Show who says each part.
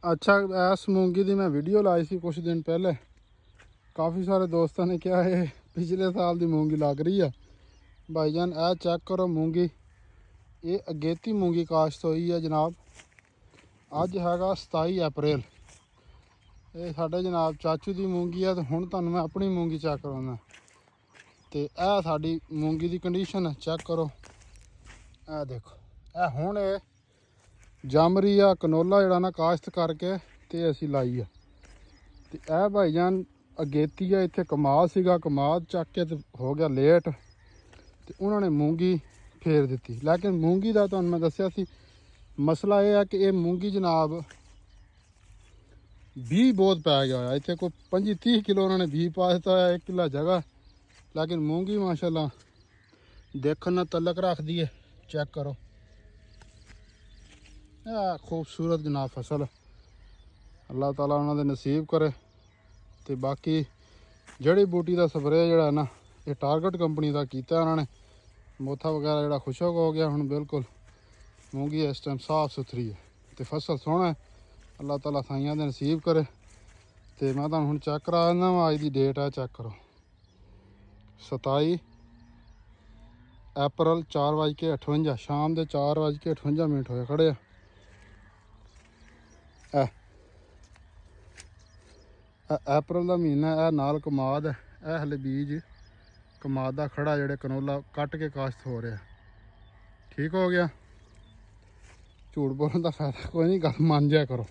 Speaker 1: अच्छा इस मूंगी की मैं वीडियो लाई सी कुछ दिन पहले। काफ़ी सारे दोस्तों ने कहा है पिछले साल की मूंगी लग रही है। भाईजान ए चेक करो मूंगी, ये अगेती मूंगी काश्त हुई है जनाब। अज है 27 अप्रैल। ये साढ़े जनाब चाचू की मूंगी है। तो हुण तुहानूं मैं अपनी मूंगी चेक कराना। तो यह साड़ी मूंगी की कंडीशन है, चेक करो। ए देखो ए हुण ये जम रही है। कनोला जड़ा ना काश्त करके तो असी लाई है। तो यह भाईजान अगेती है। इत्थे कमाद सीगा, कमाद चक के तो हो गया लेट, तो उन्होंने मूंगी फेर दी। लेकिन मूंगी का तुहानूं मैं दस्सिया सी मसला यह है कि ये मूंगी जनाब भी बहुत पै गया होया। इत्थे कोई 25-30 किलो उन्होंने भी पा दिता है 1 किला जगह। लेकिन मूंगी माशाल्लाह देखने ना तलक रखती है। चेक करो खूबसूरत जनाब फसल। अल्लाह ताला उन्होंने नसीब करे। तो बाकी जड़ी बूटी का स्प्रे जोड़ा ना ये टारगेट कंपनी का किया उन्होंने। मोथा वगैरह जोड़ा खुशक हो गया। हुण बिल्कुल मूंगी इस टाइम साफ सुथरी है। तो फसल सोहना है। अल्लाह ताला साइयां दे नसीब करे। तो मैं तुहानूं हुण चेक करा दिंदा वां। अज की डेट है, चेक करो 27 अप्रैल 4:58 शाम के 4:58 होए खड़े आ। अप्रैल का महीना है। नाल कमाद है। यह हले बीज कमाद का खड़ा जोड़े कनोला कट के काश्त हो रहा। ठीक हो गया। झूठ बोलने का फायदा कोई नहीं, गल मान जाया करो।